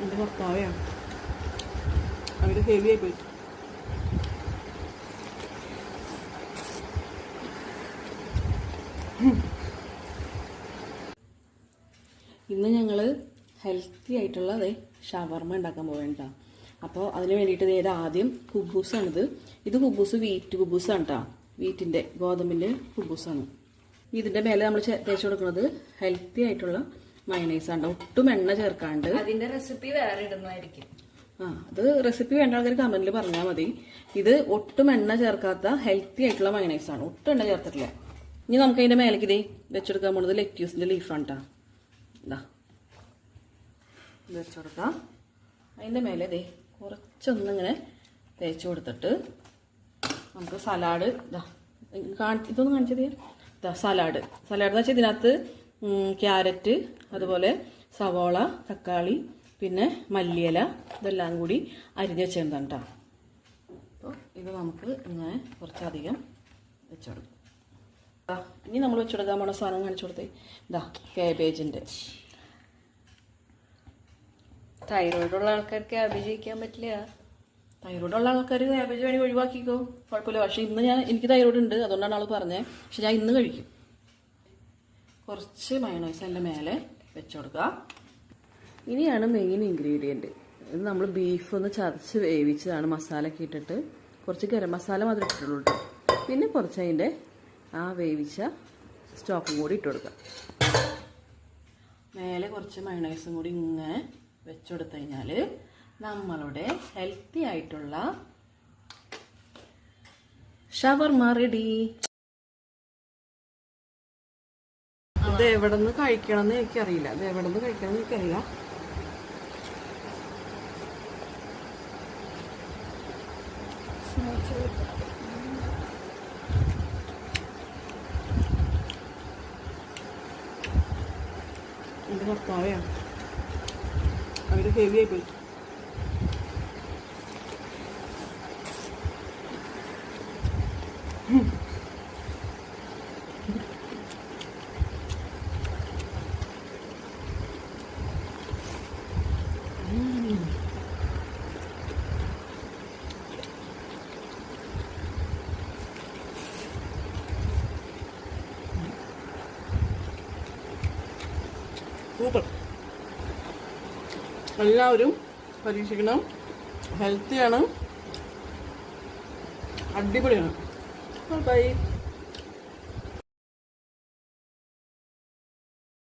എൻ്റെ ഭർത്താവയാണ് അവർ ഹെവി ആയി പോയി. ഇന്ന് ഞങ്ങൾ ഹെൽത്തി ആയിട്ടുള്ള ഷവർമ ഉണ്ടാക്കാൻ പോവേണ്ട. അപ്പോൾ അതിന് വേണ്ടിയിട്ട് ആദ്യം കുബൂസാണിത്. ഇത് കുബൂസ് വീറ്റ് കുബൂസാണ് കേട്ടോ. വീറ്റിൻ്റെ ഗോതമ്പിൻ്റെ കുബൂസാണ്. ഇതിൻ്റെ മേലെ നമ്മൾ തേച്ച് കൊടുക്കുന്നത് ഹെൽത്തി ആയിട്ടുള്ള മയണൈസാണ്. ഒട്ടും എണ്ണ ചേർക്കാണ്ട്. അതിൻ്റെ റെസിപ്പി വേറെ ഇടുന്നതായിരിക്കും. അത് റെസിപ്പി വേണ്ട ആൾക്കാർ കമന്റിൽ പറഞ്ഞാൽ മതി. ഇത് ഒട്ടും എണ്ണ ചേർക്കാത്ത ഹെൽത്തി ആയിട്ടുള്ള മയണൈസാണ്. ഒട്ടും എണ്ണ ചേർത്തിട്ടില്ല. ഇനി നമുക്ക് അതിൻ്റെ മേലേക്ക് വെച്ചെടുക്കാൻ പോകുന്നത് ലെറ്റ്യൂസിൻ്റെ ലീഫാണ് കേട്ടോ. ഇതാ വെച്ചെടുക്കാം. അതിൻ്റെ മേലെ കുറച്ചൊന്നിങ്ങനെ തേച്ച് കൊടുത്തിട്ട് നമുക്ക് സലാഡ് ഇതൊന്ന് കാണിച്ചത്. സലാഡ് എന്ന് വെച്ചാൽ ഇതിനകത്ത് ക്യാരറ്റ്, അതുപോലെ സവോള, തക്കാളി, പിന്നെ മല്ലിയില ഇതെല്ലാം കൂടി അരിഞ്ഞ് വെച്ചിരുന്നതാണ് കേട്ടോ. അപ്പോൾ ഇത് നമുക്ക് ഇങ്ങനെ കുറച്ചധികം വെച്ചെടുക്കും. ഇനി നമ്മൾ വെച്ചെടുക്കാൻ പോണ സാധനം കാണിച്ചു കൊടുത്തേ. കാബേജിൻ്റെ. തൈറോയിഡുള്ള ആൾക്കാർക്ക് ക്യാബേജ് കഴിക്കാൻ പറ്റില്ല. തൈറോയിഡുള്ള ആൾക്കാർ ക്യാബേജ് വേണമെങ്കിൽ ഒഴിവാക്കിക്കോ, കുഴപ്പമില്ല. പക്ഷേ ഇന്ന് എനിക്ക് തൈറോയിഡ് ഉണ്ട്, അതുകൊണ്ടാണ് ആൾ പറഞ്ഞത്. പക്ഷെ ഞാൻ ഇന്ന് കഴിക്കും. കുറച്ച് മയോണൈസ് അതിൻ്റെ മേലെ വെച്ച് കൊടുക്കുക. ഇനിയാണ് മെയിൻ ഇൻഗ്രീഡിയൻറ്റ്. ഇത് നമ്മൾ ബീഫ് ഒന്ന് ചതച്ച് വേവിച്ചതാണ്. മസാല ഒക്കെ ഇട്ടിട്ട് കുറച്ച് ഗരം മസാല മാത്രമേ ഇട്ടിട്ടുള്ളൂ കേട്ടോ. പിന്നെ കുറച്ച് അതിൻ്റെ വേവിച്ച സ്റ്റോക്കും കൂടി ഇട്ട് കൊടുക്കുക. മേലെ കുറച്ച് മയോണൈസും കൂടി ഇങ്ങനെ വെച്ചുകൊടുത്തു കഴിഞ്ഞാൽ നമ്മളുടെ ഹെൽത്തി ആയിട്ടുള്ള ഷവർമ റെഡി. ഇത് എവിടെ നിന്ന് കഴിക്കണമെന്ന് എനിക്കറിയില്ല. എൻ്റെ ഭർത്താവയാണ് അവർ ഹെവി ആയി പോയി. സൂപ്പർ. എല്ലാവരും പരീക്ഷിക്കണം. ഹെൽത്തിയാണ്, അടിപൊളിയാണ്. ബൈ.